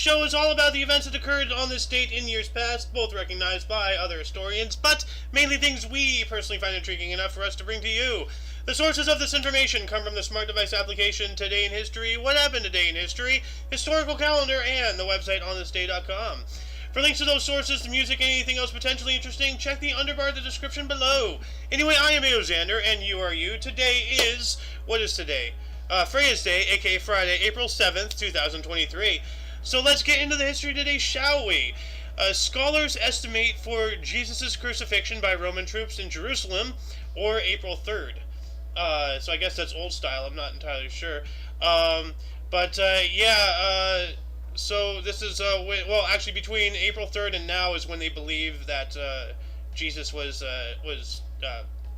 show is all about the events that occurred on this date in years past, both recognized by other historians, but mainly things we personally find intriguing enough for us to bring to you. The sources of this information come from the smart device application Today in History, What Happened Today in History, Historical Calendar, and the website onthisday.com. For links to those sources, the music, and anything else potentially interesting, check the underbar of the description below. Anyway, I am Xander, and you are you. Today is... what is today? Freya's Day, aka Friday, April 7th, 2023. So let's get into the history today, shall we? Scholars estimate for Jesus' crucifixion by Roman troops in Jerusalem, or April 3rd. So I guess that's old style, I'm not entirely sure. So this is, well, actually between April 3rd and now is when they believe that Jesus was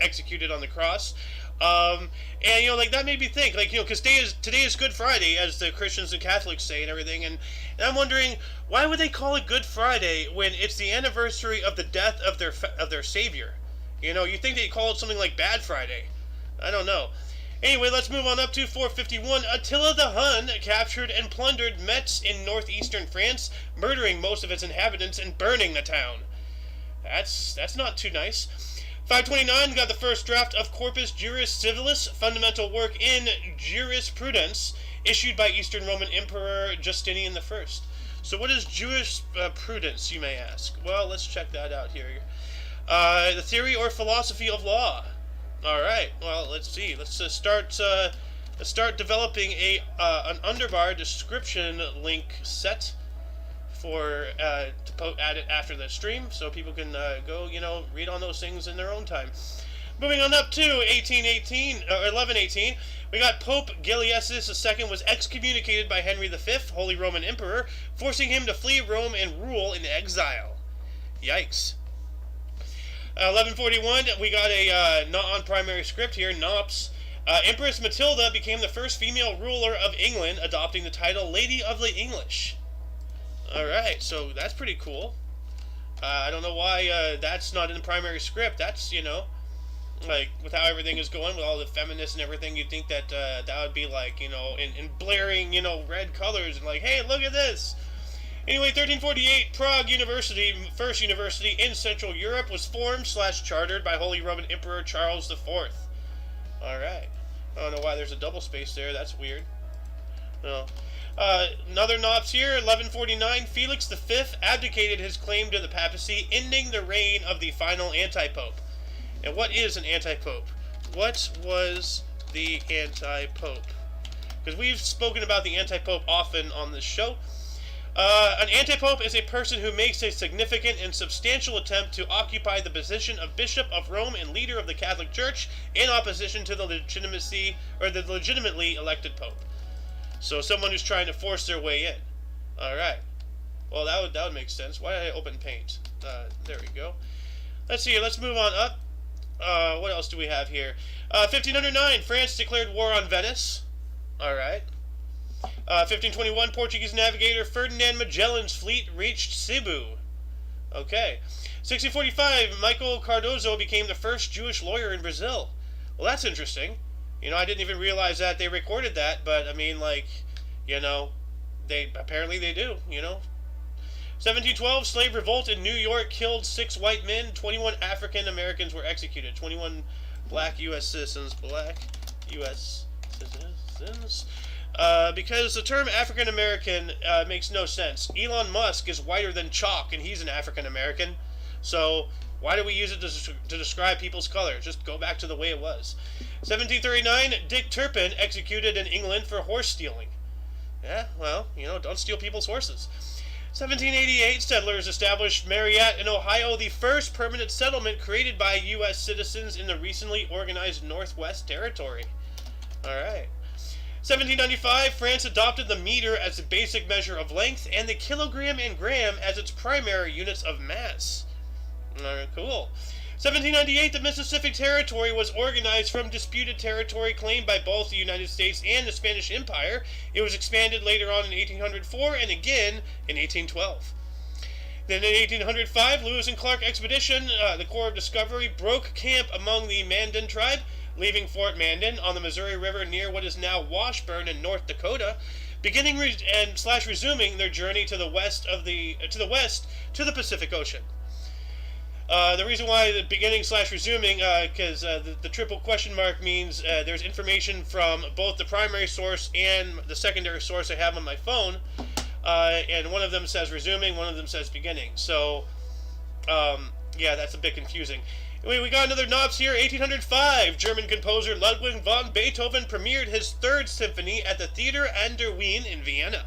executed on the cross. And, you know, like, that made me think, like, you know, because today is Good Friday, as the Christians and Catholics say and everything, and I'm wondering, why would they call it Good Friday when it's the anniversary of the death of their Savior? You know, you think they'd call it something like Bad Friday. I don't know. Anyway, let's move on up to 451. Attila the Hun captured and plundered Metz in northeastern France, murdering most of its inhabitants and burning the town. That's not too nice. 529, we got the first draft of Corpus Juris Civilis, fundamental work in jurisprudence, issued by Eastern Roman Emperor Justinian I. So what is jurisprudence, you may ask? Well, let's check that out here. The theory or philosophy of law. All right. Well, let's see. Let's start developing an underbar description link set for to add it after the stream, so people can go, you know, read on those things in their own time. Moving on up to 1118, we got Pope Gelasius II was excommunicated by Henry V, Holy Roman Emperor, forcing him to flee Rome and rule in exile. Yikes. 1141, we got a not on primary script here, NOPS. Empress Matilda became the first female ruler of England, adopting the title Lady of the English. Alright, so that's pretty cool. I don't know why that's not in the primary script. That's, you know, like, with how everything is going, with all the feminists and everything, you'd think that that would be, like, you know, in blaring, you know, red colors, and like, hey, look at this! Anyway, 1348, Prague University, first university in Central Europe, was formed / chartered by Holy Roman Emperor Charles IV. Alright. I don't know why there's a double space there. That's weird. No. Another NOPS here, 1149, Felix V abdicated his claim to the papacy, ending the reign of the final anti-pope. And what is an anti-pope? What was the anti-pope? Because we've spoken about the anti-pope often on this show. An antipope is a person who makes a significant and substantial attempt to occupy the position of Bishop of Rome and leader of the Catholic Church in opposition to the legitimately elected pope. So someone who's trying to force their way in. Alright. Well, that would make sense. Why did I open Paint? There we go. Let's see. Let's move on up. What else do we have here? 1509, France declared war on Venice. Alright. 1521, Portuguese navigator Ferdinand Magellan's fleet reached Cebu. Okay. 1645, Michael Cardozo became the first Jewish lawyer in Brazil. Well, that's interesting. You know, I didn't even realize that they recorded that, but, I mean, like, you know, apparently they do, you know. 1712, slave revolt in New York killed 6 white men, 21 African Americans were executed, 21 black U.S. citizens, because the term African American makes no sense. Elon Musk is whiter than chalk, and he's an African American. So why do we use it to describe people's color? Just go back to the way it was. 1739, Dick Turpin executed in England for horse stealing. Yeah, well, you know, don't steal people's horses. 1788, settlers established Marietta in Ohio, the first permanent settlement created by U.S. citizens in the recently organized Northwest Territory. All right. 1795, France adopted the meter as the basic measure of length and the kilogram and gram as its primary units of mass. Cool. 1798, the Mississippi Territory was organized from disputed territory claimed by both the United States and the Spanish Empire. It was expanded later on in 1804 and again in 1812. Then in 1805, Lewis and Clark expedition, the Corps of Discovery, broke camp among the Mandan tribe, leaving Fort Mandan on the Missouri River near what is now Washburn in North Dakota. beginning and slash resuming their journey to the west to the Pacific Ocean. The reason why the beginning slash resuming, because the triple question mark means there's information from both the primary source and the secondary source I have on my phone, and one of them says resuming, one of them says beginning. So, yeah, that's a bit confusing. Anyway, we got another NOPS here. 1805, German composer Ludwig von Beethoven premiered his Third Symphony at the Theater an der Wien in Vienna.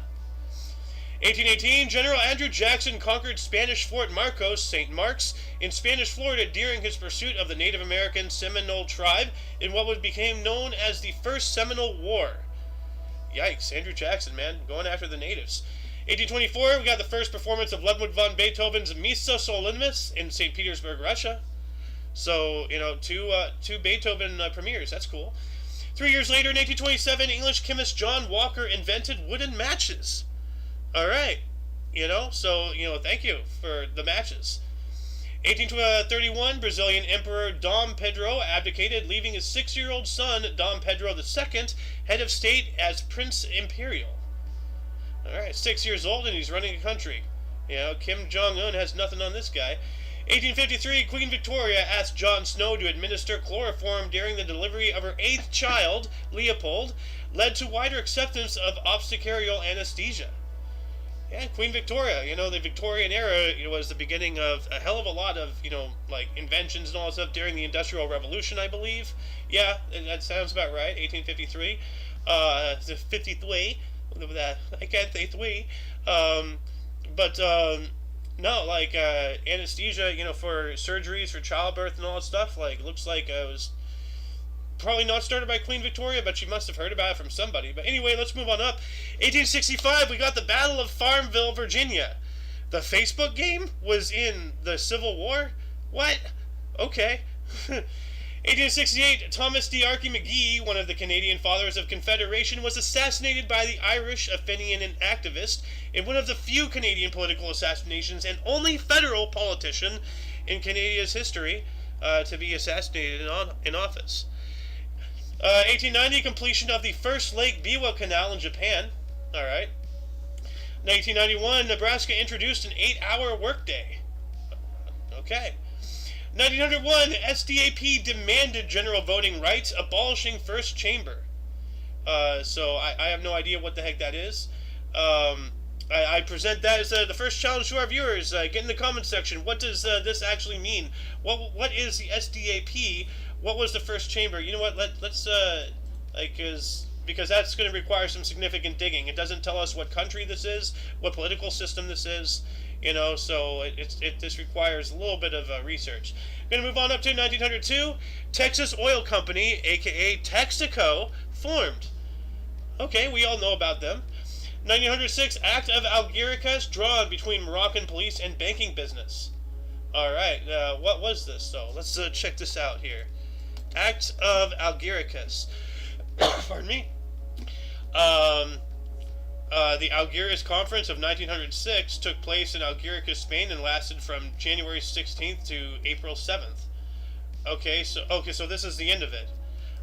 1818, General Andrew Jackson conquered Spanish Fort Marcos, St. Mark's, in Spanish Florida during his pursuit of the Native American Seminole tribe in what became known as the First Seminole War. Yikes, Andrew Jackson, man, going after the natives. 1824, we got the first performance of Ludwig von Beethoven's Missa Solemnis in St. Petersburg, Russia. So, you know, two Beethoven premieres. That's cool. 3 years later, in 1827, English chemist John Walker invented wooden matches. All right. You know, so, you know, thank you for the matches. 1831, Brazilian Emperor Dom Pedro abdicated, leaving his 6-year-old son, Dom Pedro II, head of state as Prince Imperial. All right, 6 years old and he's running a country. You know, Kim Jong-un has nothing on this guy. 1853, Queen Victoria asked Jon Snow to administer chloroform during the delivery of her 8th child, Leopold, led to wider acceptance of obstetrical anesthesia. Yeah, Queen Victoria, you know, the Victorian era, you know, was the beginning of a hell of a lot of, you know, like inventions and all that stuff during the Industrial Revolution, I believe. Yeah, that sounds about right, 1853. The 53, I can't say three. No, like, anesthesia, you know, for surgeries, for childbirth and all that stuff, like, looks like it was probably not started by Queen Victoria, but she must have heard about it from somebody. But anyway, let's move on up. 1865, we got the Battle of Farmville, Virginia. The Facebook game was in the Civil War? What? Okay. 1868, Thomas D'Arcy McGee, one of the Canadian Fathers of Confederation, was assassinated by the Irish Fenian activist in one of the few Canadian political assassinations and only federal politician in Canada's history to be assassinated in office. 1890, completion of the first Lake Biwa Canal in Japan. All right. 1991, Nebraska introduced an 8-hour workday. Okay. 1901, SDAP demanded general voting rights, abolishing first chamber. So I have no idea what the heck that is. I present that as the first challenge to our viewers. Get in the comments section. What does this actually mean? What is the SDAP? What was the first chamber? You know what? Let's because that's going to require some significant digging. It doesn't tell us what country this is, what political system this is. You know, so this requires a little bit of research. Going to move on up to 1902. Texas Oil Company, aka Texaco, formed. Okay, we all know about them. 1906, Act of Algeciras drawn between Moroccan police and banking business. All right, what was this? So let's check this out here. Act of Algeciras. Pardon me. The Algeciras Conference of 1906 took place in Algeciras, Spain, and lasted from January 16th to April 7th. Okay, so this is the end of it.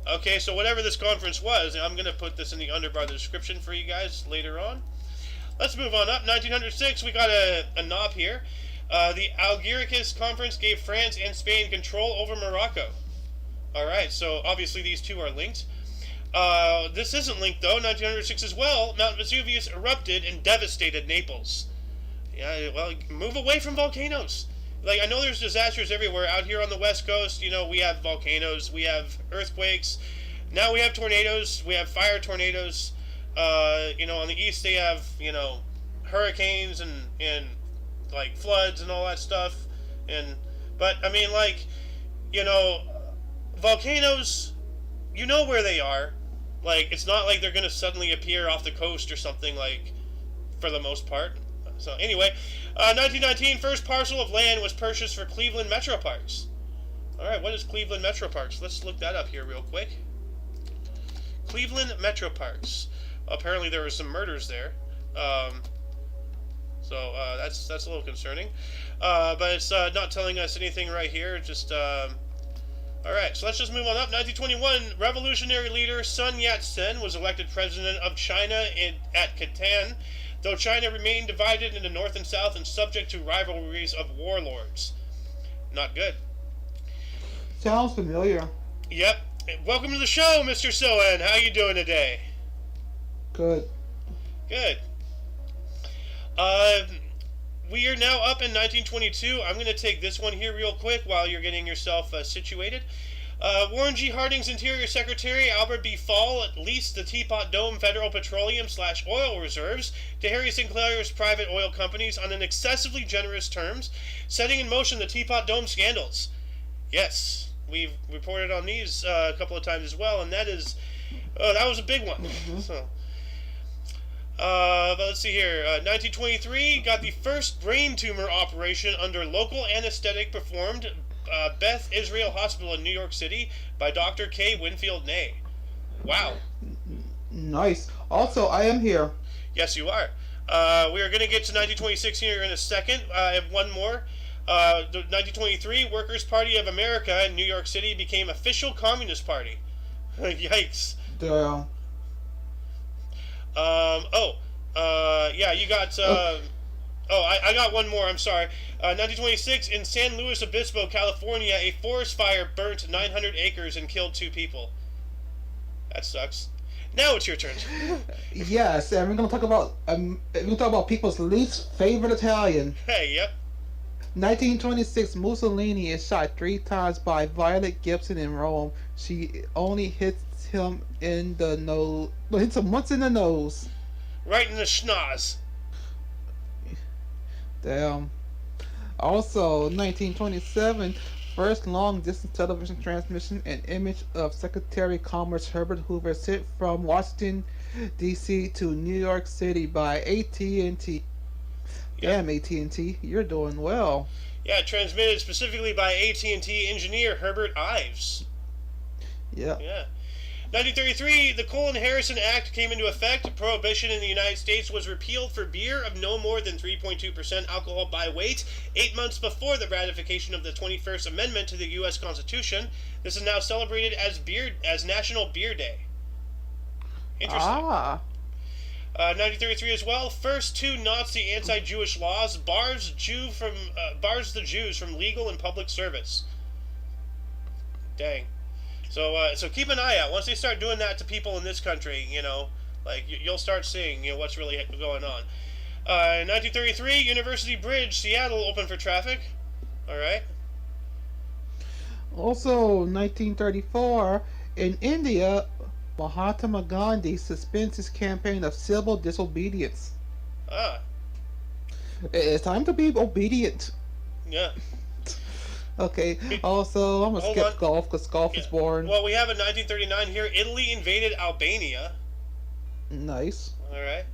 Okay, so whatever this conference was, I'm going to put this in the underbar of the description for you guys later on. Let's move on up. 1906, we got a knob here. The Algeciras Conference gave France and Spain control over Morocco. Alright, so obviously these two are linked. This isn't linked though. 1906 as well, Mount Vesuvius erupted and devastated Naples. Yeah, well, move away from volcanoes. Like, I know there's disasters everywhere. Out here on the West Coast, you know, we have volcanoes, we have earthquakes. Now we have tornadoes, we have fire tornadoes. You know, on the East they have, you know, hurricanes and like floods and all that stuff. But I mean, like, you know, volcanoes, you know where they are. Like, it's not like they're going to suddenly appear off the coast or something, like, for the most part. So, anyway, 1919, first parcel of land was purchased for Cleveland Metro Parks. Alright, what is Cleveland Metro Parks? Let's look that up here real quick. Cleveland Metro Parks. Apparently there were some murders there. So, that's a little concerning. But it's not telling us anything right here. Just, All right, so let's just move on up. 1921, revolutionary leader Sun Yat-sen was elected president of China at Canton, though China remained divided into North and South and subject to rivalries of warlords. Not good. Sounds familiar. Yep. Welcome to the show, Mr. Soen. How you doing today? Good. Good. Uh, we are now up in 1922. I'm going to take this one here real quick while you're getting yourself situated. Warren G. Harding's Interior Secretary Albert B. Fall leased the Teapot Dome Federal Petroleum / Oil Reserves to Harry Sinclair's private oil companies on an excessively generous terms, setting in motion the Teapot Dome scandals. Yes, we've reported on these a couple of times as well, and that was a big one. Mm-hmm. So, but let's see here. 1923 got the first brain tumor operation under local anesthetic performed Beth Israel Hospital in New York City by Dr. K. Winfield Ney. Wow. Nice. Also, I am here. Yes, you are. We are going to get to 1926 here in a second. I have one more. The 1923 Workers' Party of America in New York City became official Communist Party. Yikes. Damn. Yeah, you got. I got one more. I'm sorry. 1926 in San Luis Obispo, California, a forest fire burnt 900 acres and killed 2 people. That sucks. Now it's your turn. Yes, and we're gonna talk about people's least favorite Italian. Hey, yep. 1926, Mussolini is shot 3 times by Violet Gibson in Rome. She only hits him in the nose. No, hits him once in the nose. Right in the schnoz. Damn. Also, 1927, first long-distance television transmission and image of Secretary of Commerce Herbert Hoover sent from Washington, D.C. to New York City by AT&T. Damn, AT&T, you're doing well. Yeah, transmitted specifically by AT&T engineer Herbert Ives. Yeah. 1933, the Colin-Harrison Act came into effect. Prohibition in the United States was repealed for beer of no more than 3.2% alcohol by weight 8 months before the ratification of the 21st Amendment to the U.S. Constitution. This is now celebrated as National Beer Day. Interesting. 1933 as well. First 2 Nazi anti-Jewish laws bars the Jews from legal and public service. Dang. So keep an eye out. Once they start doing that to people in this country, you'll start seeing, what's really going on. 1933, University Bridge, Seattle, open for traffic. All right. Also, 1934, in India, Mahatma Gandhi suspends his campaign of civil disobedience. It's time to be obedient. Yeah. Okay, also, I'm going to skip golf because golf is boring. Well, we have a 1939 here. Italy invaded Albania. Nice. All right.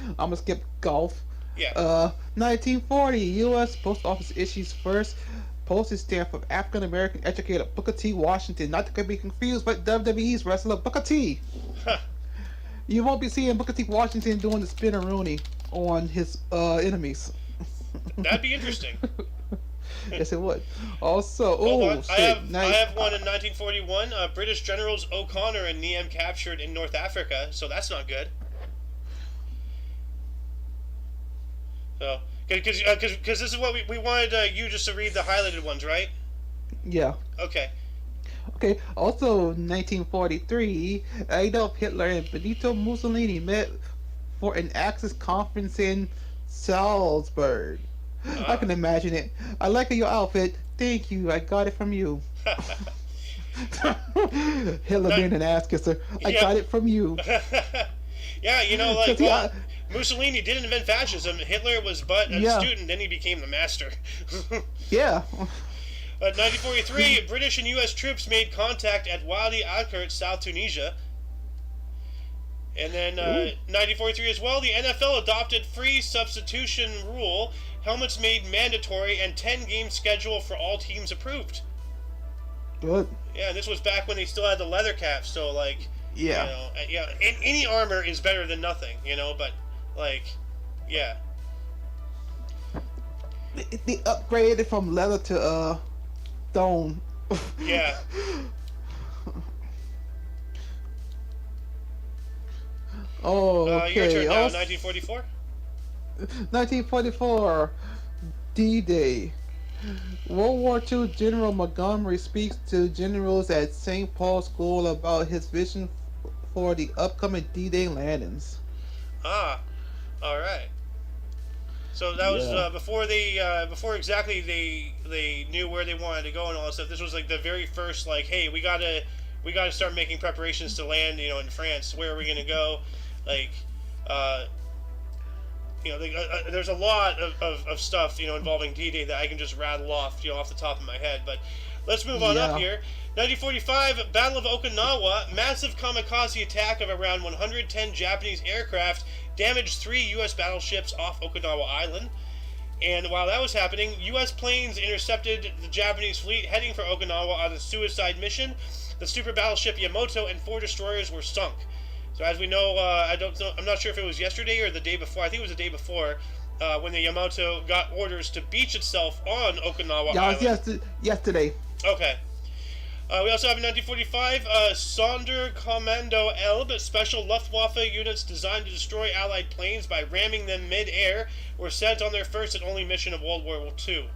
I'm going to skip golf. Yeah. 1940, U.S. Post Office issues first postage stamp of African American educator Booker T. Washington, not to be confused with WWE's wrestler Booker T. Huh. You won't be seeing Booker T. Washington doing the spin-a-rooney on his enemies. That'd be interesting. Yes, it would. Also, I have one in 1941. British generals O'Connor and Niam captured in North Africa, so that's not good. So, because this is what we wanted you just to read the highlighted ones, right? Yeah. Okay. Okay. Also, 1943, Adolf Hitler and Benito Mussolini met for an Axis conference in Salzburg. I can imagine it. I like your outfit. Thank you. I got it from you. Hitler being an ass kisser. I got it from you. Yeah, Mussolini didn't invent fascism. Hitler was but a student, then he became the master. Yeah. 1943, British and U.S. troops made contact at Wadi Akert, South Tunisia. And then 1943 as well, the NFL adopted free substitution rule, helmets made mandatory, and 10-game schedule for all teams approved. Good. Yeah, and this was back when they still had the leather caps, so any armor is better than nothing, but yeah. They upgraded from leather to stone. Yeah. Your Okay. turn now. Also, 1944. 1944, D-Day. World War II General Montgomery speaks to generals at St. Paul School about his vision for the upcoming D-Day landings. Ah. All right. So that was Yeah. before exactly they knew where they wanted to go and all that stuff. This was like the very first like, hey, we gotta start making preparations to land, in France. Where are we gonna go? Like, uh, there's a lot of stuff involving D-Day that I can just rattle off off the top of my head. But let's move on up Yeah. here. 1945, Battle of Okinawa, massive kamikaze attack of around 110 Japanese aircraft damaged 3 U.S. battleships off Okinawa Island. And while that was happening, U.S. planes intercepted the Japanese fleet heading for Okinawa on a suicide mission. The super battleship Yamato and 4 destroyers were sunk. So as we know, I don't know. I'm not sure if it was yesterday or the day before. I think it was the day before when the Yamato got orders to beach itself on Okinawa Yeah, it Island. was yesterday. Okay. We also have in 1945 Sonderkommando Elbe, special Luftwaffe units designed to destroy Allied planes by ramming them mid-air, were sent on their first and only mission of World War II.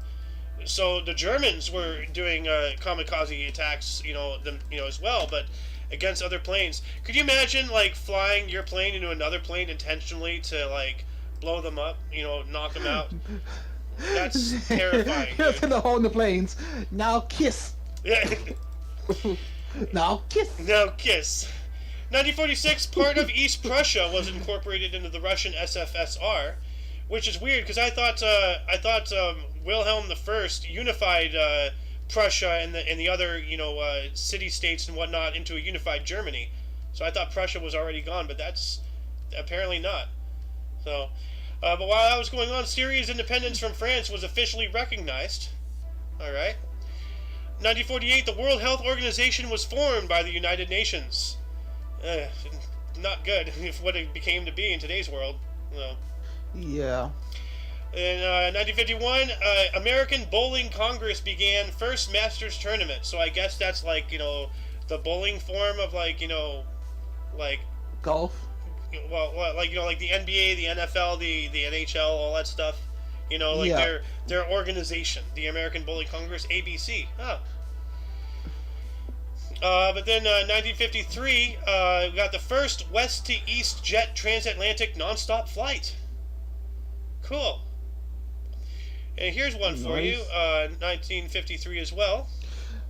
So the Germans were doing kamikaze attacks, as well, but against other planes. Could you imagine like flying your plane into another plane intentionally to like blow them up, knock them out? That's terrifying, Here's dude. the hole in the planes. Now kiss. Yeah. Now kiss. Now kiss. 1946, part of East Prussia was incorporated into the Russian SFSR, which is weird because I thought Wilhelm I unified Prussia and the other city states and whatnot into a unified Germany. So I thought Prussia was already gone, but that's apparently not. So, but while that was going on, Syria's independence from France was officially recognized. All right. 1948, the World Health Organization was formed by the United Nations. Not good if what it became to be in today's world. No. Yeah. In 1951, American Bowling Congress began first Masters tournament. So I guess that's like the bowling form of like Golf. like the NBA, the NFL, the NHL, all that stuff. Yeah. Their organization, the American Bowling Congress, ABC. Oh. But then 1953, we got the first west to east jet transatlantic nonstop flight. Cool. And here's one for you, 1953 as well.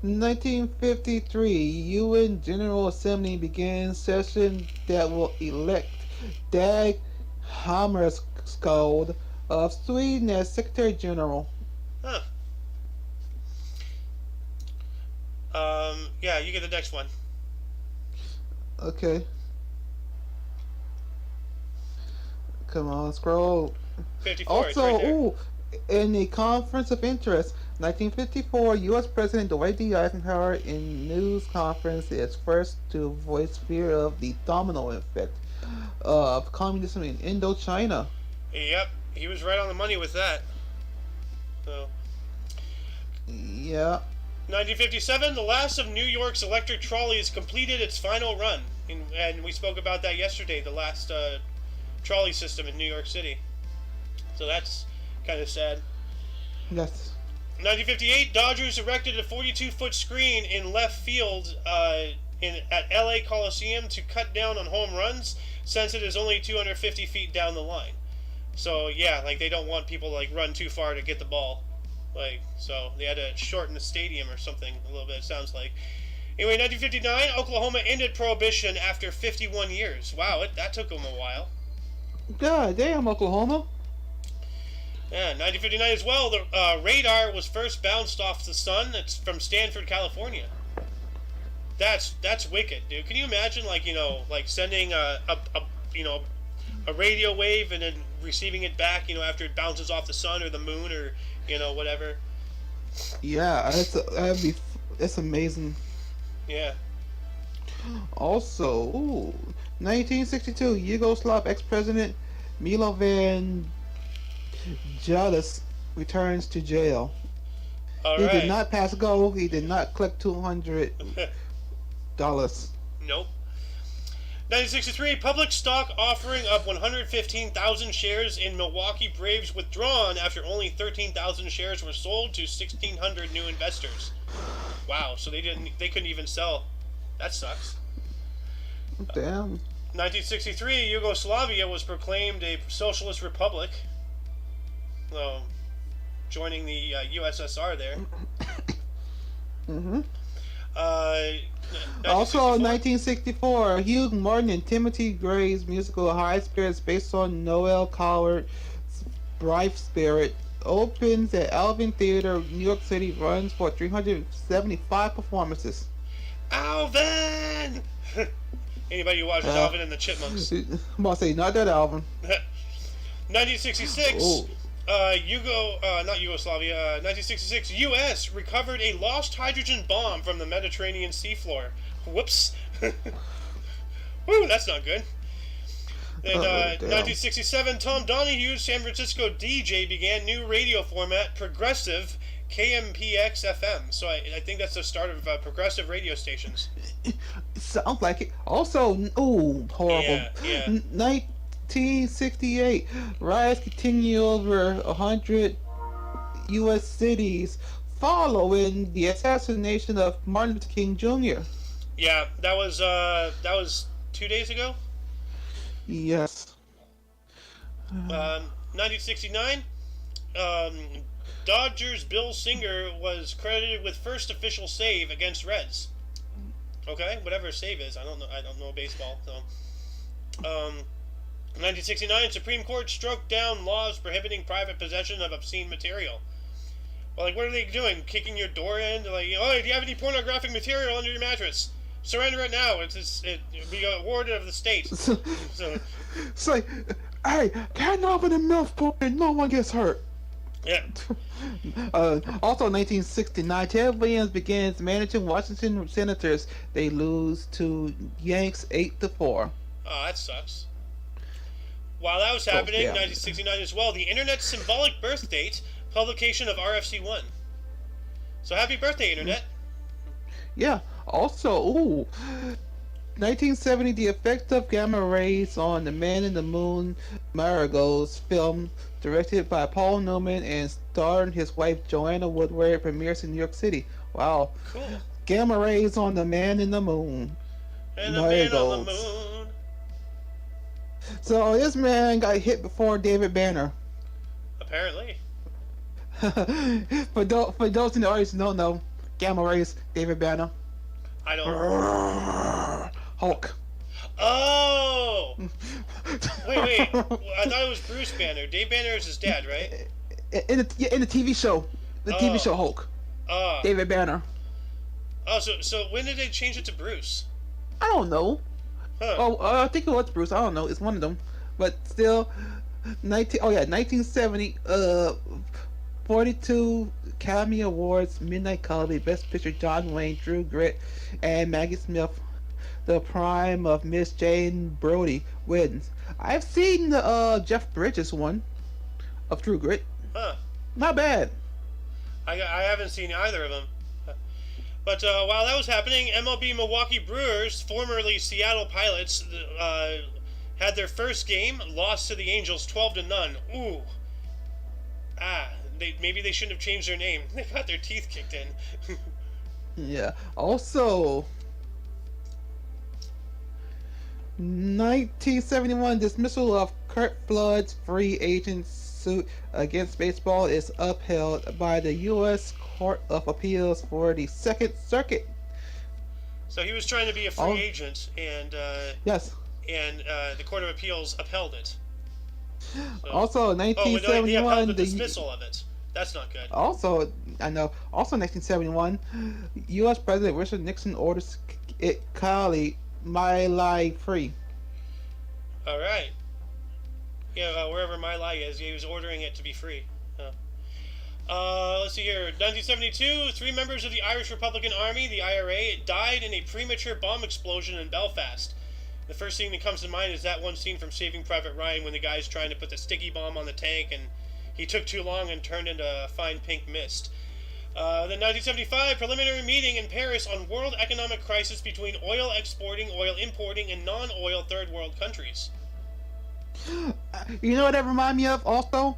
1953, UN General Assembly began session that will elect Dag Hammarskjöld of Sweden as Secretary General. Huh. Yeah, you get the next one. Okay. Come on, scroll. 54, it's Also, right there. ooh, in a conference of interest, 1954, U.S. President Dwight D. Eisenhower in news conference is first to voice fear of the domino effect of communism in Indochina. Yep, he was right on the money with that. So, Yeah, 1957, the last of New York's electric trolleys completed its final run. And we spoke about that yesterday, the last trolley system in New York City. So that's kind of sad. that's 1958, Dodgers erected a 42-foot screen in left field at LA Coliseum to cut down on home runs, since it is only 250 feet down the line. So yeah, like they don't want people to like run too far to get the ball. So they had to shorten the stadium or something a little bit, it sounds like. Anyway, 1959, Oklahoma ended prohibition after 51 years. Wow, that took them a while. God damn, Oklahoma. Yeah, 1959 as well, the radar was first bounced off the sun. It's from Stanford, California. That's wicked, dude. Can you imagine, like sending a radio wave and then receiving it back, after it bounces off the sun or the moon or whatever. Yeah, that's amazing. Yeah. Also, ooh, 1962, Yugoslav ex-president Milovan Jalic returns to jail. All He did right. not pass go. He did not collect $200. Nope. 1963, public stock offering of 115,000 shares in Milwaukee Braves withdrawn after only 13,000 shares were sold to 1,600 new investors. Wow, so they couldn't even sell. That sucks. Damn. 1963, Yugoslavia was proclaimed a socialist republic. Well, joining the USSR there. Mm-hmm. Also, 1964. 1964, Hugh Martin and Timothy Gray's musical High Spirits, based on Noel Coward's Bright Spirit, opens at Alvin Theater, New York City, runs for 375 performances. Alvin! Anybody who watches Alvin and the Chipmunks. I'm about to say, not that Alvin. 1966, Oh. not Yugoslavia, 1966, U.S. recovered a lost hydrogen bomb from the Mediterranean seafloor. Whoops. Woo, that's not good. Then, 1967, Tom Donahue's San Francisco DJ began new radio format, Progressive KMPX FM. So I think that's the start of progressive radio stations. Sounds like it. Also, ooh, horrible. Yeah. 1968, riots continue over 100 U.S. cities following the assassination of Martin Luther King Jr. Yeah, that was 2 days ago. Yes. 1969, Dodgers' Bill Singer was credited with first official save against Reds. Okay, whatever a save is, I don't know baseball. So, 1969, Supreme Court struck down laws prohibiting private possession of obscene material. Well, like, what are they doing? Kicking your door in? Like, oh, do you have any pornographic material under your mattress? Surrender it now. It'll be awarded of the state. So, It's like, hey, can't open the milk pour and no one gets hurt. yeah. Also, 1969, Ted Williams begins managing Washington Senators. They lose to Yanks 8-4. Oh, that sucks. While that was happening, yeah. 1969 as well, the Internet's symbolic birth date, publication of RFC1. So happy birthday, Internet. Yeah. Also, 1970, the effect of gamma rays on the Man in the Moon Marigolds film, directed by Paul Newman and starring his wife Joanna Woodward, premieres in New York City. Wow. Cool. Gamma rays on the Man in the Moon. And the man on the Marigolds. moon. So this man got hit before David Banner. Apparently. for those in the audience who don't know, gamma rays, David Banner. I don't. Hulk. Oh! Wait. I thought it was Bruce Banner. Dave Banner is his dad, right? In the TV show. The TV show Hulk. David Banner. Oh, so when did they change it to Bruce? I don't know. Huh. Oh, I think it was Bruce. I don't know. It's one of them. But still, 1970. 42 Academy Awards, Midnight Cowboy, Best Picture, John Wayne, Drew Grit, and Maggie Smith. The prime of Miss Jane Brody wins. I've seen the Jeff Bridges one of True Grit. Huh. Not bad. I haven't seen either of them. But while that was happening, MLB Milwaukee Brewers, formerly Seattle Pilots, had their first game, lost to the Angels 12-0. Ooh. Maybe they shouldn't have changed their name. They got their teeth kicked in. Yeah. Also, 1971 dismissal of Curt Flood's free agent suit against baseball is upheld by the U.S. Court of Appeals for the Second Circuit. So he was trying to be a free agent, and yes, and the Court of Appeals upheld it. So, also, 1971, they upheld the dismissal of it. That's not good. Also, I know. Also, 1971, U.S. President Richard Nixon orders Kali My Lai free. All right. Yeah, wherever My Lai is, he was ordering it to be free. Let's see here. 1972, 3 members of the Irish Republican Army, the IRA, died in a premature bomb explosion in Belfast. The first thing that comes to mind is that one scene from Saving Private Ryan when the guy's trying to put the sticky bomb on the tank and he took too long and turned into a fine pink mist. The 1975 preliminary meeting in Paris on world economic crisis between oil exporting, oil importing, and non-oil third world countries. You know what that remind me of also?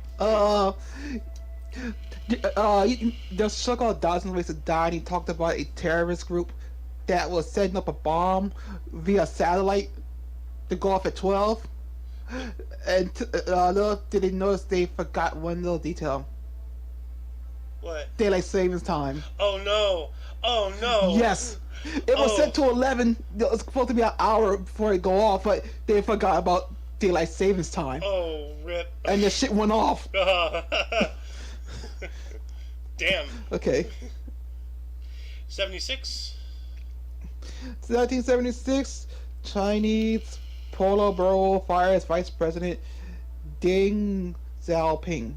The so-called Dozen Ways to Die, and he talked about a terrorist group that was setting up a bomb via satellite to go off at 12. And little did they notice they forgot one little detail. What? Daylight savings time. Oh no! Oh no! Yes. It was set to 11. It was supposed to be an hour before it go off, but they forgot about daylight savings time. Oh, rip. And the shit went off. Damn. Okay. 76. 1976, Chinese Politburo fires Vice President Deng Xiaoping.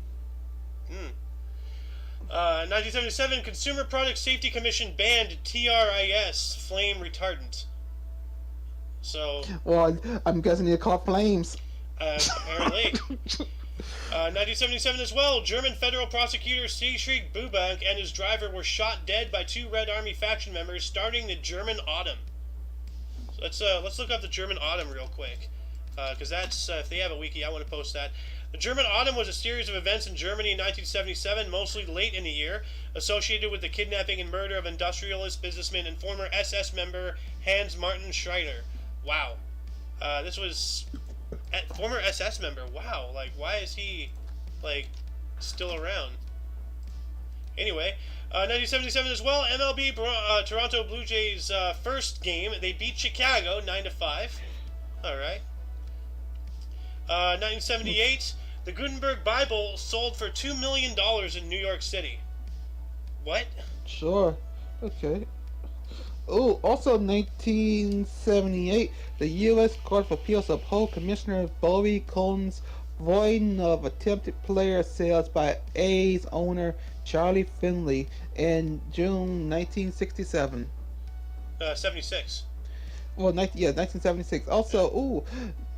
1977, Consumer Product Safety Commission banned TRIS, flame retardant. So. Well, I'm guessing they caught flames. Apparently. 1977 as well, German federal prosecutor Siegfried Bubank and his driver were shot dead by two Red Army faction members, starting the German Autumn. So let's look up the German Autumn real quick, because that's if they have a wiki, I want to post that. The German Autumn was a series of events in Germany in 1977, mostly late in the year, associated with the kidnapping and murder of industrialist businessman and former SS member Hans Martin Schreiter. Wow. This was former SS member. Wow. Like, why is he, like, still around? Anyway, 1977 as well, MLB Toronto Blue Jays first game. They beat Chicago 9-5. All right. 1978, the Gutenberg Bible sold for $2 million in New York City. What? Sure. Okay. Oh, also 1978, the U.S. Court of Appeals upheld Commissioner Bobby Coleman's voiding of attempted player sales by A's owner Charlie Finley in June 1967. 76. Well, 1976. Also,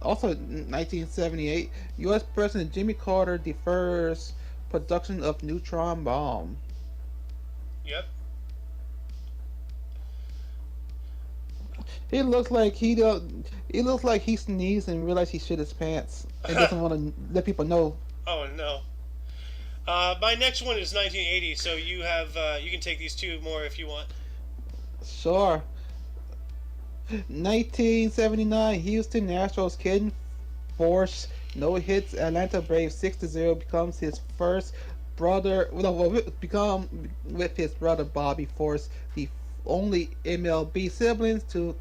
also 1978, U.S. President Jimmy Carter defers production of neutron bomb. Yep. It looks like he sneezed and realized he shit his pants and doesn't want to let people know. Oh no. My next one is 1980, so you have you can take these two more if you want. Sure. 1979, Houston Astros kid force no hits Atlanta Braves 6-0, becomes his first brother. Become with his brother Bobby Force the only MLB siblings to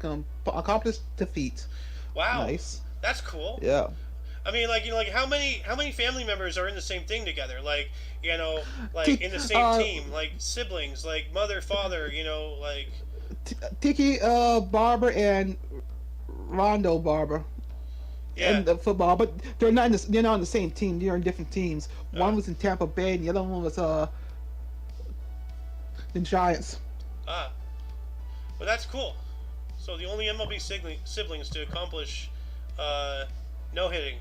accomplish defeat. Wow. Nice. That's cool. Yeah. I mean, like, you know, like how many family members are in the same thing together? Like, you know, like in the same team, like siblings, like mother, father, you know, like Tiki Barber and Rondo Barber. yeah. And the football, but they're not on the same team. They're in different teams. One was in Tampa Bay, and the other one was the Giants. Ah. Well, that's cool. So the only MLB siblings to accomplish no-hitting.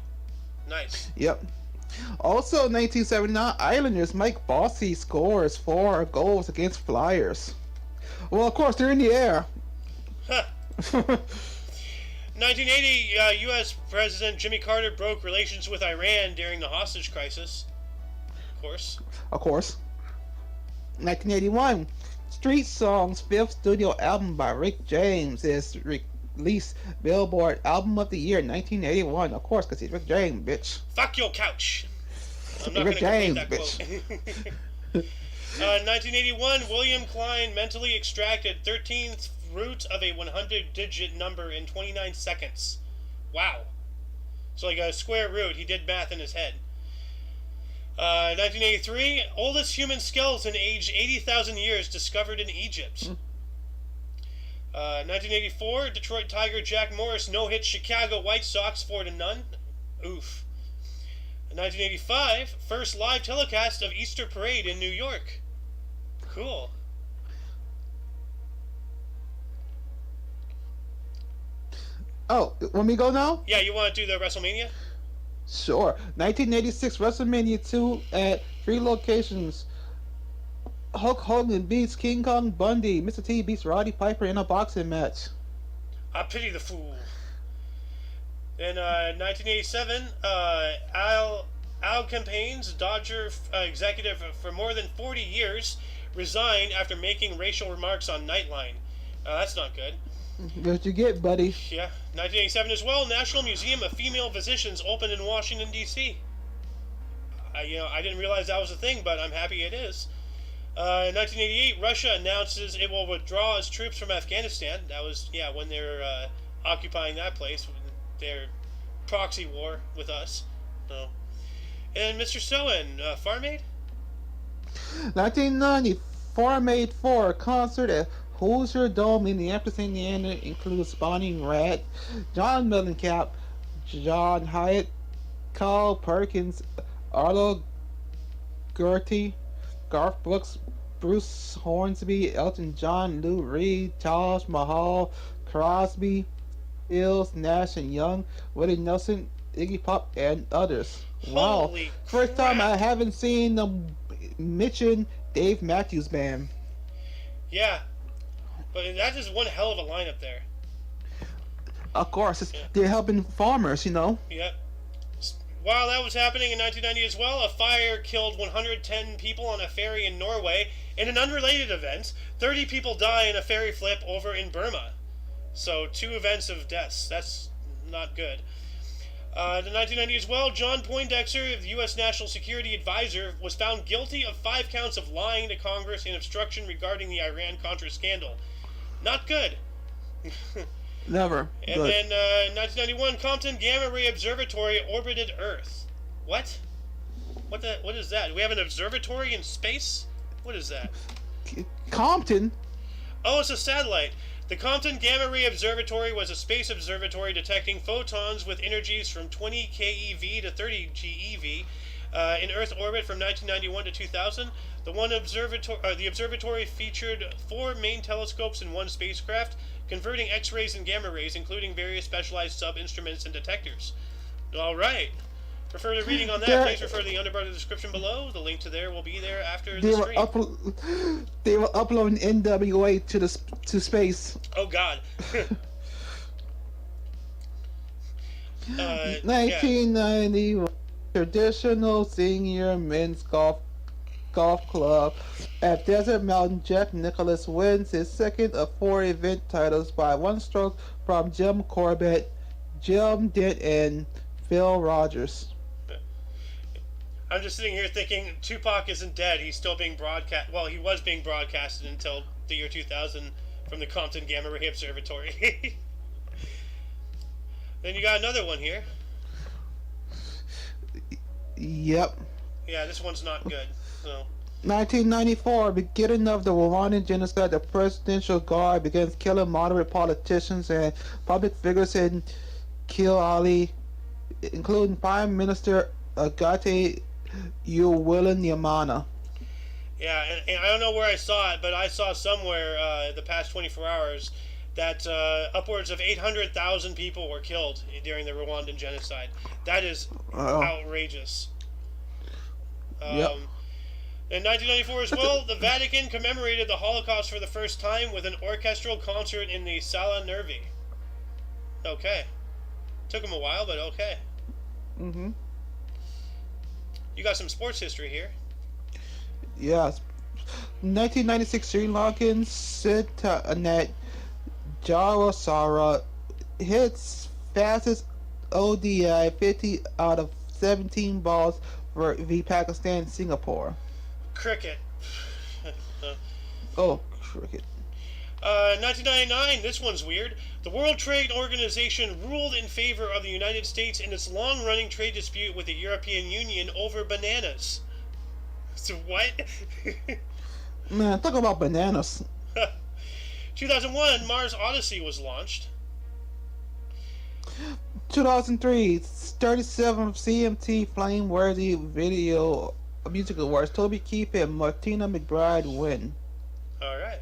Nice. Yep. Also, 1979, Islanders Mike Bossy scores 4 goals against Flyers. Well, of course, they're in the air. Huh. 1980, U.S. President Jimmy Carter broke relations with Iran during the hostage crisis. Of course. Of course. 1981, Street Songs' 5th studio album by Rick James is released Billboard Album of the Year 1981. Of course, because he's Rick James, bitch. Fuck your couch. I'm not Rick going to James, complete that bitch. quote. 1981, William Klein mentally extracted 13th root of a 100-digit number in 29 seconds. Wow. So like a square root, he did math in his head. 1983, oldest human skeleton aged 80,000 years discovered in Egypt. 1984, Detroit Tiger Jack Morris no-hit Chicago White Sox 4-0. Oof. 1985, first live telecast of Easter Parade in New York. Cool. Oh, want me to go now? Yeah, you want to do the WrestleMania? Sure. 1986 WrestleMania 2 at 3 locations. Hulk Hogan beats King Kong Bundy. Mr. T beats Roddy Piper in a boxing match. I pity the fool. In 1987, Al Campaigns, Dodger executive for more than 40 years, resigned after making racial remarks on Nightline. That's not good. What you get, buddy? Yeah, 1987 as well. National Museum of Female Physicians opened in Washington D.C. I didn't realize that was a thing, but I'm happy it is. In 1988, Russia announces it will withdraw its troops from Afghanistan. That was when they're occupying that place, their proxy war with us. So, and Mr. Soen, Farm Aid. 1990, Farm Aid 4 concert at Hoosier Dome, Minneapolis, Indiana includes Bonnie Raitt, John Mellencamp, John Hyatt, Carl Perkins, Arlo Gertie, Garth Brooks, Bruce Hornsby, Elton John, Lou Reed, Taj Mahal, Crosby, Stills, Nash and Young, Willie Nelson, Iggy Pop, and others. Wow. Holy First crap. time I haven't seen the Mitch Dave Matthews Band. Yeah, but that is one hell of a lineup there. Of course, Yeah. they're helping farmers, you know. Yep. While that was happening in 1990 as well, a fire killed 110 people on a ferry in Norway. In an unrelated event, 30 people die in a ferry flip over in Burma. So 2 events of deaths. That's not good. In 1990 as well, John Poindexter, the U.S. National Security Advisor, was found guilty of 5 counts of lying to Congress in obstruction regarding the Iran-Contra scandal. Not good. Never. And Good. then 1991, Compton Gamma Ray Observatory orbited Earth. What? What is that? Do we have an observatory in space? What is that? Compton. Oh, it's a satellite. The Compton Gamma Ray Observatory was a space observatory detecting photons with energies from 20 keV to 30 GeV in Earth orbit from 1991 to 2000. The observatory featured 4 main telescopes and 1 spacecraft, converting X-rays and gamma rays, including various specialized sub-instruments and detectors. All right. For further reading on that, please refer to the underbar of the description below. The link to there will be there after the stream. They were uploading NWA to space. Oh God. 1990, traditional senior men's golf club at Desert Mountain. Jack Nicklaus wins his second of 4 event titles by 1 stroke from Jim Corbett, Jim Dent, and Phil Rogers. I'm just sitting here thinking Tupac isn't dead. He's still being broadcast. Well, he was being broadcasted until the year 2000 from the Compton Gamma Ray Observatory. Then you got another one here. Yep. Yeah, this one's not good. So 1994, beginning of the Rwandan genocide. The Presidential Guard begins killing moderate politicians and public figures in Kigali, including Prime Minister Agathe Uwilingiyimana. yeah, and I don't know where I saw it, but I saw somewhere the past 24 hours that upwards of 800,000 people were killed during the Rwandan genocide. That is outrageous. Yep. In 1994 as well, the Vatican commemorated the Holocaust for the first time with an orchestral concert in the Sala Nervi. Okay. Took them a while, but okay. Mm-hmm. You got some sports history here. Yes. 1996, Sri Lankan Sitanet Jarasara hits fastest ODI 50 out of 17 balls for v Pakistan Singapore. Cricket. Oh, cricket. 1999, this one's weird. The World Trade Organization ruled in favor of the United States in its long-running trade dispute with the European Union over bananas. So what? Man, talk about bananas. 2001, Mars Odyssey was launched. 2003, 37th CMT Flame-Worthy Video Music Awards. Toby Keith and Martina McBride win. All right.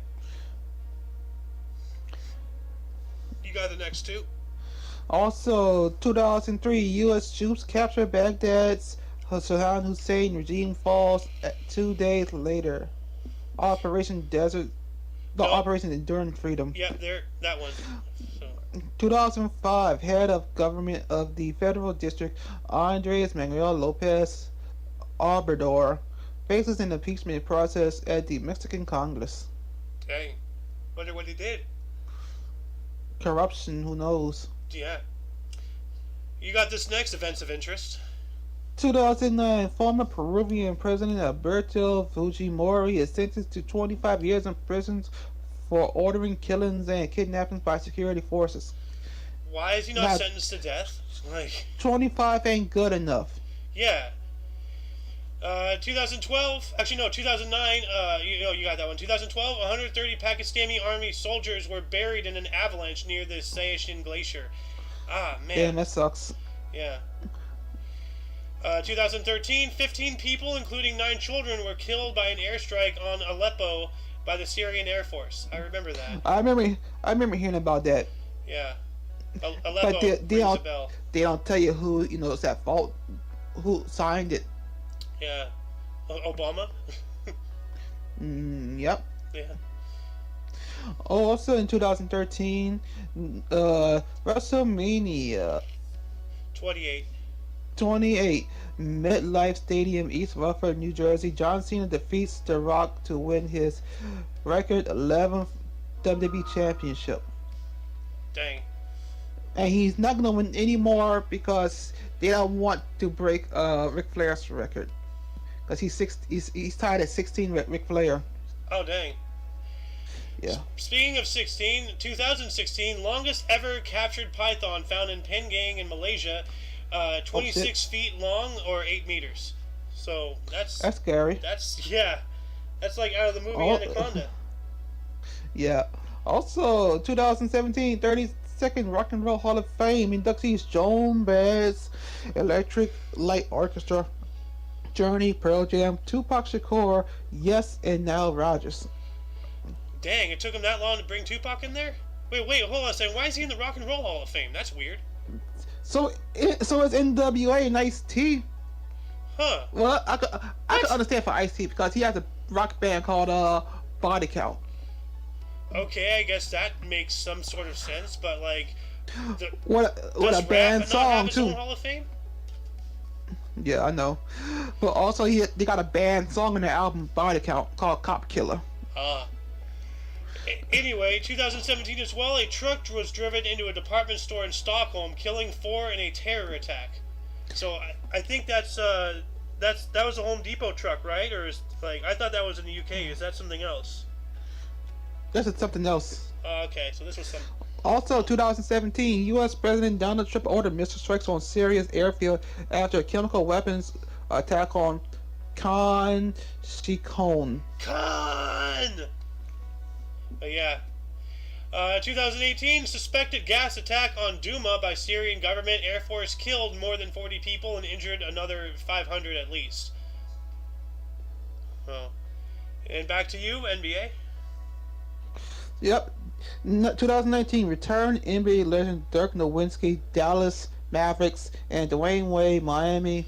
You got the next 2. Also, 2003, U.S. troops capture Baghdad's Saddam Hussein regime falls 2 days later. Operation Desert, the No. Operation Enduring Freedom. Yep, there. That one. So. 2005, head of government of the federal district, Andres Manuel Lopez Obrador, faces an impeachment process at the Mexican Congress. Dang. Wonder what he did. Corruption, who knows? Yeah. You got this next events of interest. 2009, former Peruvian President Alberto Fujimori is sentenced to 25 years in prison for ordering killings and kidnappings by security forces. Why is he not Now, sentenced to death? Like, 25 ain't good enough. yeah. 2012, actually no, 2009, you got that one. 2012, 130 Pakistani army soldiers were buried in an avalanche near the Siachen Glacier. Ah, man. Damn, that sucks. Yeah. 2013, 15 people, including 9 children, were killed by an airstrike on Aleppo by the Syrian Air Force. I remember that. I remember hearing about that. Yeah. But Aleppo rings a bell. they don't tell you who is at fault, who signed it. Yeah. Obama? Yep. Yeah. Also in 2013, WrestleMania 28. 28, MetLife Stadium, East Rutherford, New Jersey. John Cena defeats The Rock to win his record 11th WWE Championship. Dang. And he's not gonna win anymore because they don't want to break Ric Flair's record. Because he's tied at 16 with Ric Flair. Oh, dang. Yeah. Speaking of 2016, longest ever captured python found in Penang in Malaysia, 26 feet long or 8 meters. So that's scary. That's like out of the movie Anaconda. Yeah. Also, 2017, 32nd Rock and Roll Hall of Fame inductees: Joan Baez, Electric Light Orchestra, Journey, Pearl Jam, Tupac Shakur, Yes, and Nile Rodgers. Dang, it took him that long to bring Tupac in there? Wait, hold on a second. Why is he in the Rock and Roll Hall of Fame? That's weird. So it's NWA and Ice-T. Huh. Well, I could understand for Ice-T because he has a rock band called Body Count. Okay, I guess that makes some sort of sense, but like, What a band Rap not song have his too. own Hall of Fame? Yeah, I know. But also they got a band song in their album Body Count called Cop Killer. Anyway, 2017 as well, a truck was driven into a department store in Stockholm, killing 4 in a terror attack. So I think that was a Home Depot truck, right? Or is I thought that was in the UK. Is that something else? This is something else. Okay, so this was some. Also, 2017, U.S. President Donald Trump ordered missile strikes on Syria's airfield after a chemical weapons attack on Khan Sheikhon. Yeah. 2018, suspected gas attack on Douma by Syrian government. Air Force killed more than 40 people and injured another 500 at least. Oh. And back to you, NBA. Yep. 2019, return NBA legend Dirk Nowitzki, Dallas Mavericks, and Dwayne Wade, Miami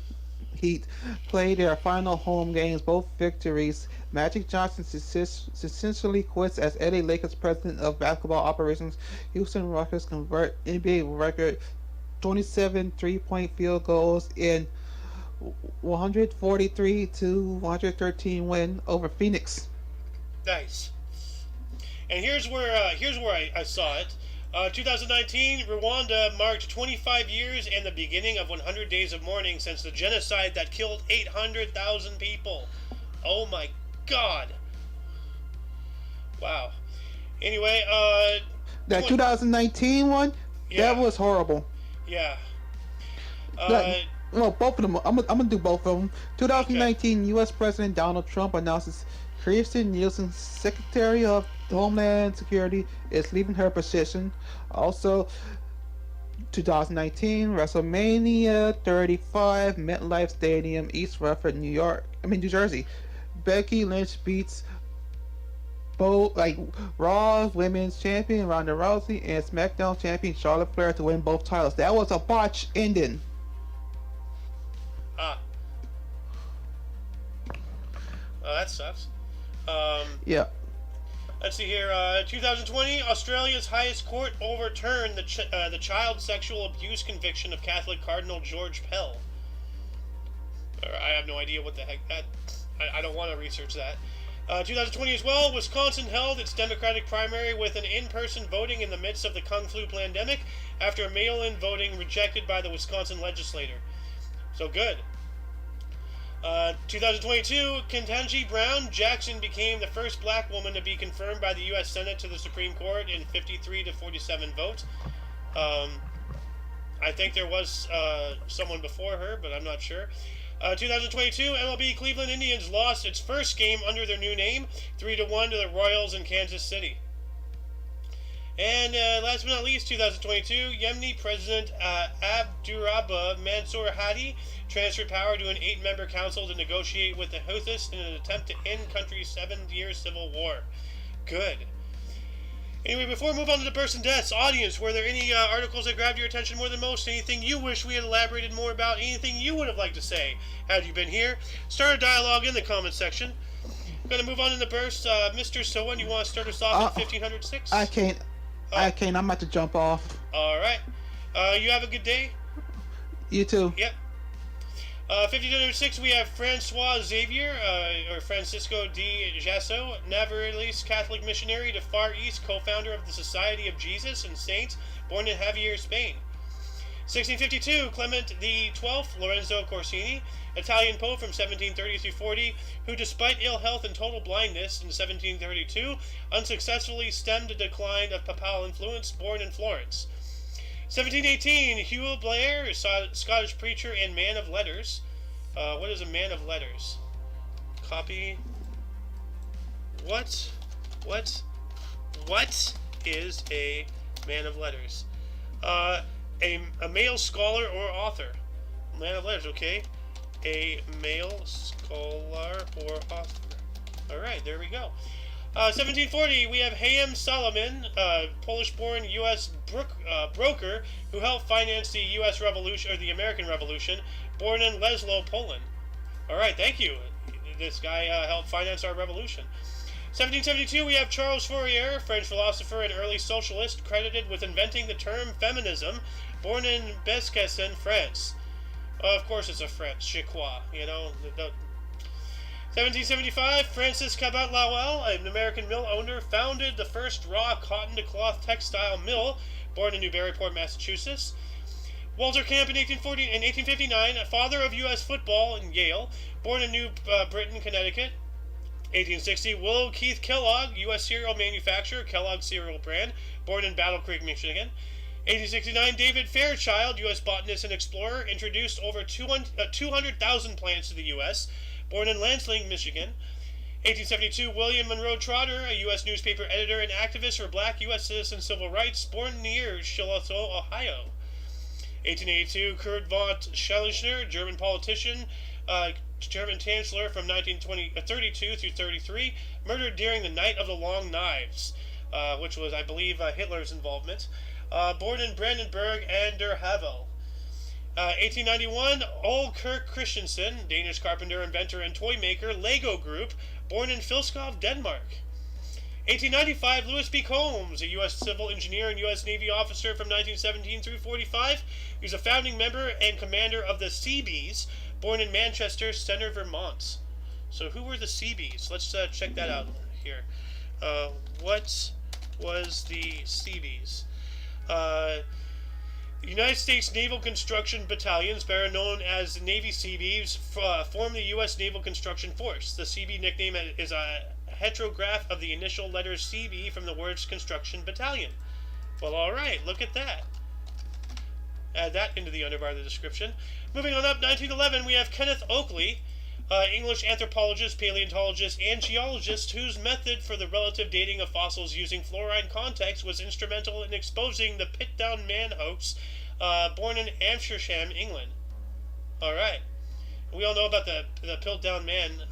Heat played their final home games, both victories. Magic Johnson essentially quits as LA Lakers president of basketball operations. Houston Rockets convert NBA record 27 three-point field goals in 143 to 113 win over Phoenix. Nice. And here's where I saw it. 2019, Rwanda marked 25 years and the beginning of 100 days of mourning since the genocide that killed 800,000 people. Oh my God. Wow. Anyway, that 2019 one, yeah. That was horrible. Yeah. Well, both of them. I'm gonna do both of them. 2019, okay. U.S. President Donald Trump announces Kirstjen Nielsen, Secretary of Homeland Security, is leaving her position. Also, 2019, WrestleMania 35, MetLife Stadium, East Rutherford, New Jersey. Becky Lynch beats both Raw Women's Champion Ronda Rousey and SmackDown Champion Charlotte Flair to win both titles. That was a botch ending. Oh, that sucks. Um, Yeah. let's see here. 2020, Australia's highest court overturned the child sexual abuse conviction of Catholic Cardinal George Pell. I have no idea what the heck that. I don't want to research that. 2020 as well, Wisconsin held its Democratic primary with an in-person voting in the midst of the Kung Flu pandemic after mail-in voting rejected by the Wisconsin legislature. So good. 2022, Ketanji Brown Jackson became the first black woman to be confirmed by the U.S. Senate to the Supreme Court in 53 to 47 votes. I think there was someone before her, but I'm not sure. 2022, MLB Cleveland Indians lost its first game under their new name, 3-1 to the Royals in Kansas City. And last but not least, 2022, Yemeni President Abdurrahman Mansour Hadi transferred power to an 8-member council to negotiate with the Houthis in an attempt to end country's 7-year civil war. Good. Anyway, before we move on to the births and deaths, audience, were there any articles that grabbed your attention more than most? Anything you wish we had elaborated more about? Anything you would have liked to say had you been here? Start a dialogue in the comments section. I'm going to move on to the births. Mr. Sowen, you want to start us off at 1506? I can't. I can't. I'm about to jump off. All right. You have a good day. You too. Yep. 1506, we have Francois Xavier, or Francisco de Jasso, Navarrese Catholic missionary to Far East, co-founder of the Society of Jesus and Saints, born in Javier, Spain. 1652, Clement XII, Lorenzo Corsini, Italian pope from 1730 through 40, who despite ill health and total blindness in 1732, unsuccessfully stemmed the decline of papal influence, born in Florence. 1718, Hugh Blair, Scottish preacher and man of letters. What is a man of letters? Copy. What is a man of letters? A male scholar or author. Man of letters, okay. A male scholar or author. Alright, there we go. 1740, we have Haym Salomon, Polish-born U.S. broker who helped finance the U.S. Revolution, or the American Revolution, born in Leslo, Poland. All right, thank you. This guy helped finance our revolution. 1772, we have Charles Fourier, French philosopher and early socialist, credited with inventing the term feminism, born in Bescassin, France. Of course it's a French, je crois, you know. 1775, Francis Cabot Lowell, an American mill owner, founded the first raw cotton-to-cloth textile mill, born in Newburyport, Massachusetts. Walter Camp in 1859, a father of U.S. football in Yale, born in New Britain, Connecticut. 1860, Will Keith Kellogg, U.S. cereal manufacturer, Kellogg cereal brand, born in Battle Creek, Michigan. 1869, David Fairchild, U.S. botanist and explorer, introduced over 200,000 plants to the U.S., born in Lansing, Michigan. 1872, William Monroe Trotter, a U.S. newspaper editor and activist for black U.S. citizen civil rights, born near Shiloh, Ohio. 1882, Kurt von Schellingner, German politician, German chancellor from 1932 through 33, murdered during the Night of the Long Knives, which was, I believe, Hitler's involvement. Born in Brandenburg and Der Havel. 1891, Ole Kirk Christensen, Danish carpenter, inventor, and toy maker, Lego Group, born in Filskov, Denmark. 1895, Louis B. Combs, a U.S. civil engineer and U.S. Navy officer from 1917 through 45. He was a founding member and commander of the Seabees, born in Manchester Center, Vermont. So who were the Seabees? Let's check that out here. What was the Seabees? United States Naval Construction Battalions, better known as Navy Seabees, form the U.S. Naval Construction Force. The Seabee nickname is a heterograph of the initial letters CB from the words Construction Battalion. Well, alright, look at that. Add that into the underbar of the description. Moving on up, 1911, we have Kenneth Oakley, English anthropologist, paleontologist, and geologist whose method for the relative dating of fossils using fluorine context was instrumental in exposing the Pitdown Man hoax, born in Amersham, England. Alright. We all know about the Piltdown Man,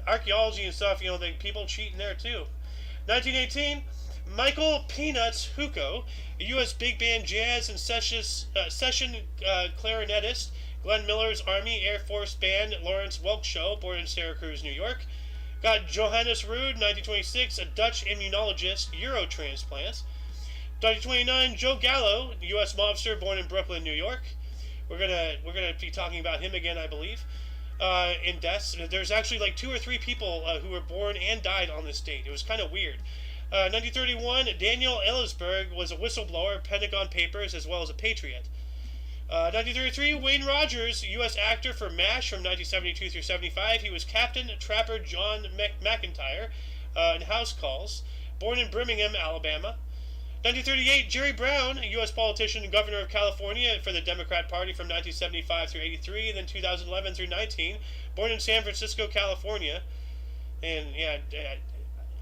archaeology and stuff, the people cheating there too. 1918, Michael Peanuts Huco, a U.S. big band jazz and session clarinetist, Glenn Miller's Army Air Force Band Lawrence Welk Show, born in Syracuse, New York. Got Johannes Ruud, 1926, a Dutch immunologist, Eurotransplant. 1929, Joe Gallo, U.S. mobster, born in Brooklyn, New York. We're gonna be talking about him again, I believe. In deaths, there's actually like 2 or 3 people who were born and died on this date. It was kind of weird. 1931, Daniel Ellsberg was a whistleblower, Pentagon Papers, as well as a patriot. 1933, Wayne Rogers, U.S. actor for MASH from 1972 through 75. He was Captain Trapper John McIntyre in House Calls, born in Birmingham, Alabama. 1938, Jerry Brown, a U.S. politician and governor of California for the Democrat Party from 1975 through 83, and then 2011 through 19, born in San Francisco, California. And yeah,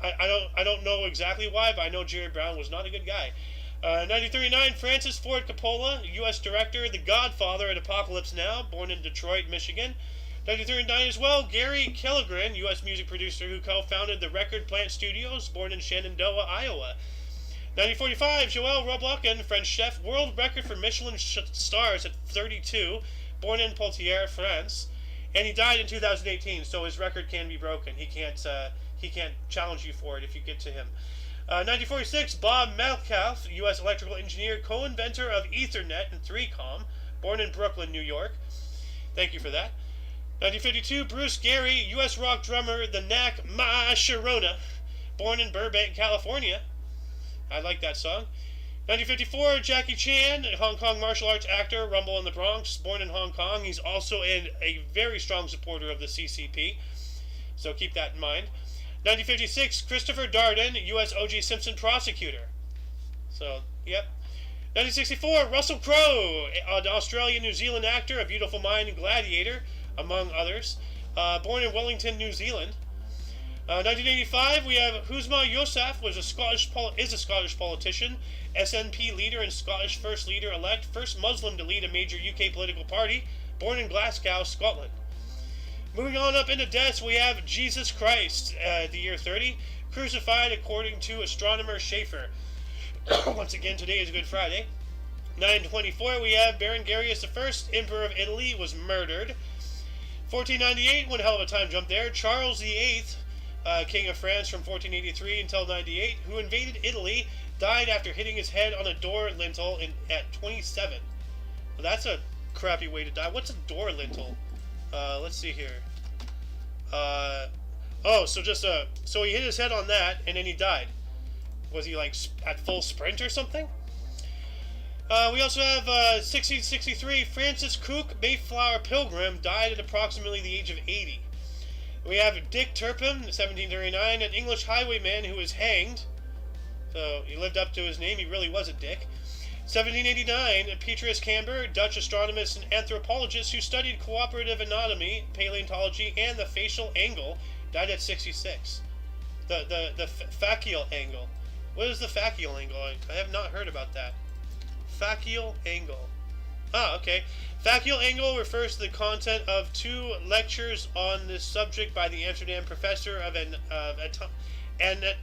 I don't know exactly why, but I know Jerry Brown was not a good guy. 1939, Francis Ford Coppola, U.S. director, The Godfather and Apocalypse Now, born in Detroit, Michigan. 1939 as well, Gary Killigren, U.S. music producer who co-founded the Record Plant Studios, born in Shenandoah, Iowa. 1945, Joël Robuchon, French chef, world record for Michelin stars at 32, born in Poitiers, France, and he died in 2018. So his record can be broken. He can't challenge you for it if you get to him. 1946, Bob Metcalfe, U.S. electrical engineer, co-inventor of Ethernet and 3Com, born in Brooklyn, New York. Thank you for that. 1952, Bruce Gary, U.S. rock drummer, the Knack Ma Sharona, born in Burbank, California. I like that song. 1954, Jackie Chan, Hong Kong martial arts actor, Rumble in the Bronx, born in Hong Kong. He's also a very strong supporter of the CCP, so keep that in mind. 1956, Christopher Darden, U.S. O.J. Simpson prosecutor. So, yep. 1964, Russell Crowe, an Australian-New Zealand actor, A Beautiful Mind and Gladiator, among others, born in Wellington, New Zealand. 1985, we have Husma Yousaf, is a Scottish politician, SNP leader and Scottish First Leader-elect, first Muslim to lead a major UK political party, born in Glasgow, Scotland. Moving on up into deaths, we have Jesus Christ, the year 30, crucified according to astronomer Schaefer. Once again, today is Good Friday. 924, we have Berengarius I, Emperor of Italy, was murdered. 1498, one hell of a time jump there, Charles VIII, King of France from 1483 until 98, who invaded Italy, died after hitting his head on a door lintel at 27. Well, that's a crappy way to die. What's a door lintel? Let's see here. So he hit his head on that, and then he died. Was he like at full sprint or something? We also have 1663, Francis Cook, Mayflower Pilgrim, died at approximately the age of 80. We have Dick Turpin, 1739, an English highwayman who was hanged. So he lived up to his name, he really was a dick. 1789, Petrus Camber, Dutch astronomist and anthropologist who studied cooperative anatomy, paleontology, and the facial angle, died at 66. The facial angle. What is the facial angle? I have not heard about that. Facial angle. Ah, okay. Facial angle refers to the content of 2 lectures on this subject by the Amsterdam professor of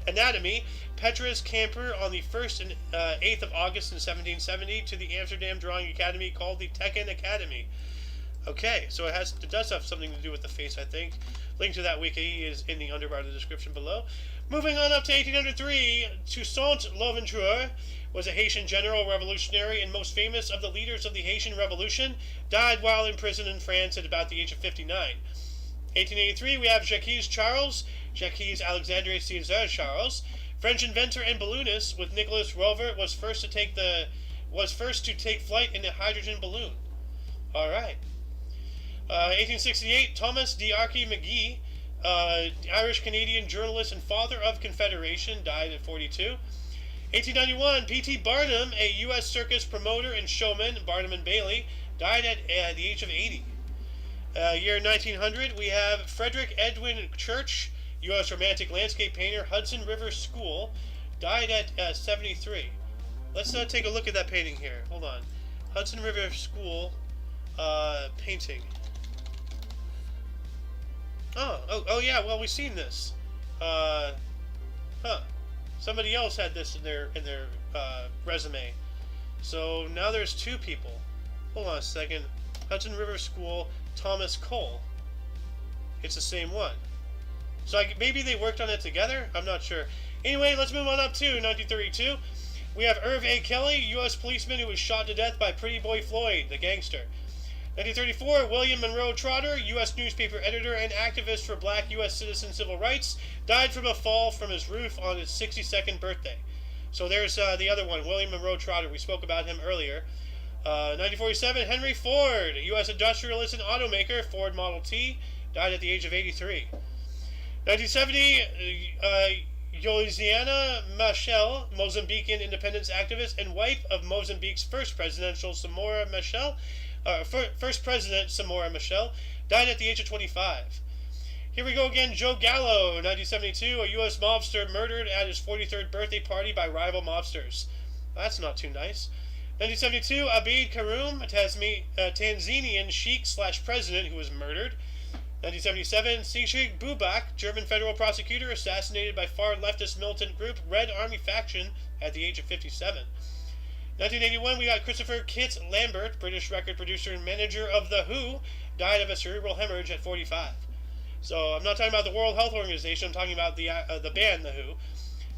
anatomy, Petrus Camper, on the 1st and 8th of August in 1770 to the Amsterdam Drawing Academy called the Tekken Academy. Okay, so it does have something to do with the face, I think. Link to that wiki is in the underbar of the description below. Moving on up to 1803, Toussaint Louverture was a Haitian general, revolutionary, and most famous of the leaders of the Haitian Revolution, died while in prison in France at about the age of 59. 1883, we have Jacques Charles, Jacques Alexandre César Charles, French inventor and balloonist, with Nicolas Rover, was first to take flight in a hydrogen balloon. All right. 1868, Thomas D'Arcy McGee, Irish-Canadian journalist and father of Confederation, died at 42. 1891, P.T. Barnum, a U.S. circus promoter and showman, Barnum and Bailey, died at the age of 80. Year 1900, we have Frederick Edwin Church, U.S. romantic landscape painter, Hudson River School, died at 73. Let's take a look at that painting here. Hold on. Hudson River School painting. Oh yeah, well, we've seen this. Somebody else had this in their resume. So now there's 2 people. Hold on a second. Hudson River School, Thomas Cole. It's the same one. So maybe they worked on it together? I'm not sure. Anyway, let's move on up to 1932. We have Irv A. Kelly, U.S. policeman who was shot to death by Pretty Boy Floyd, the gangster. 1934, William Monroe Trotter, U.S. newspaper editor and activist for black U.S. citizen civil rights, died from a fall from his roof on his 62nd birthday. So there's the other one, William Monroe Trotter. We spoke about him earlier. 1947, Henry Ford, U.S. industrialist and automaker, Ford Model T, died at the age of 83. 1970, Josiana Machel, Mozambican independence activist and wife of Mozambique's first president Samora Machel, died at the age of 25. Here we go again, Joe Gallo, 1972, a U.S. mobster murdered at his 43rd birthday party by rival mobsters. That's not too nice. 1972, Abid Karum, a Tanzanian sheikh/president who was murdered. 1977, Sigrid Bubak, German federal prosecutor, assassinated by far leftist militant group Red Army faction at the age of 57. 1981, we got Christopher Kit Lambert, British record producer and manager of The Who, died of a cerebral hemorrhage at 45. So I'm not talking about the World Health Organization, I'm talking about the band The Who.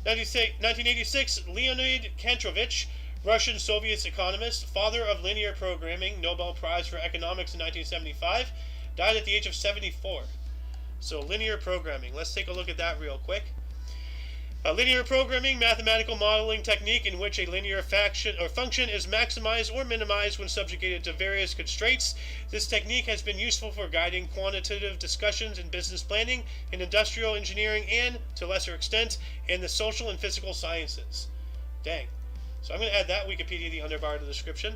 1986, Leonid Kantrovich, Russian Soviet economist, father of linear programming, Nobel Prize for Economics in 1975, died at the age of 74. So linear programming, let's take a look at that real quick. Linear programming, mathematical modeling technique in which a linear function is maximized or minimized when subjugated to various constraints. This technique has been useful for guiding quantitative discussions in business planning, in industrial engineering, and, to a lesser extent, in the social and physical sciences. Dang. So I'm going to add that Wikipedia the underbar to the description.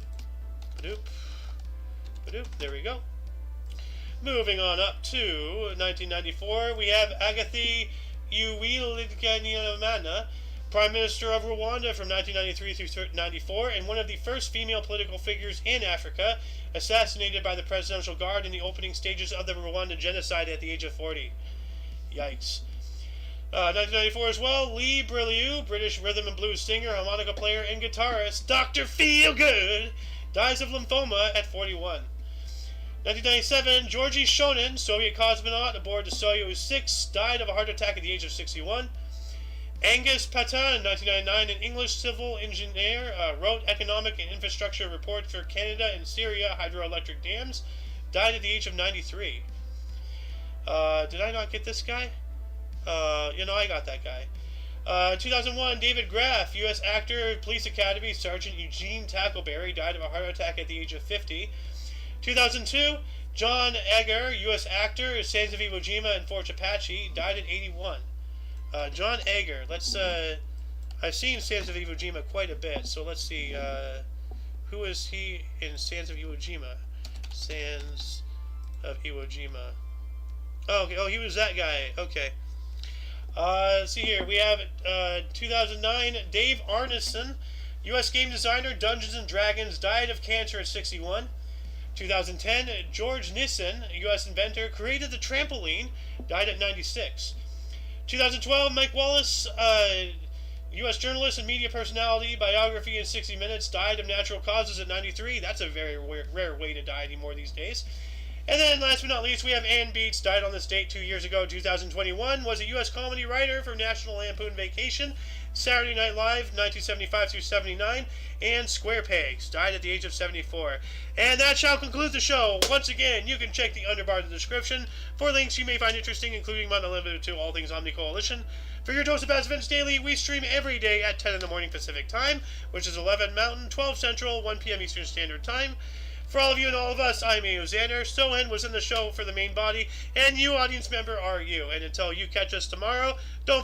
There we go. Moving on up to 1994, we have Agathe Uwilingiyimana, Prime Minister of Rwanda from 1993 through 1994, and one of the first female political figures in Africa, assassinated by the Presidential Guard in the opening stages of the Rwanda genocide at the age of 40. Yikes. 1994 as well, Lee Brelew, British rhythm and blues singer, harmonica player, and guitarist, Dr. Feelgood, dies of lymphoma at 41. 1997, Georgy Shonin, Soviet cosmonaut aboard the Soyuz 6, died of a heart attack at the age of 61. Angus Patton, 1999, an English civil engineer, wrote economic and infrastructure report for Canada and Syria hydroelectric dams, died at the age of 93. Did I not get this guy? I got that guy. 2001, David Graff, U.S. actor, Police Academy, Sergeant Eugene Tackleberry, died of a heart attack at the age of 50. 2002, John Egger, U.S. actor, Sands of Iwo Jima and Fort Apache, died at 81. John Egger, I've seen Sands of Iwo Jima quite a bit, so let's see, who is he in Sands of Iwo Jima? Sands of Iwo Jima. Oh, okay, he was that guy, okay. Let's see here, we have 2009, Dave Arneson, U.S. game designer, Dungeons & Dragons, died of cancer at 61. 2010, George Nissen, U.S. inventor, created the trampoline, died at 96. 2012, Mike Wallace, U.S. journalist and media personality, biography in 60 Minutes, died of natural causes at 93. That's a very rare way to die anymore these days. And then, last but not least, we have Ann Beats, died on this date 2 years ago, 2021, was a U.S. comedy writer for National Lampoon Vacation, Saturday Night Live, 1975 through 79, and Square Pegs, died at the age of 74. And that shall conclude the show. Once again, you can check the underbar in the description for links you may find interesting, including but not limited to all things OMNI Coalition. For your dose of past events daily, we stream every day at 10 in the morning Pacific Time, which is 11 Mountain, 12 Central, 1 p.m. Eastern Standard Time. For all of you and all of us, I'm A.O. Xander. Sohen was in the show for the main body, and you, audience member, are you. And until you catch us tomorrow, don't forget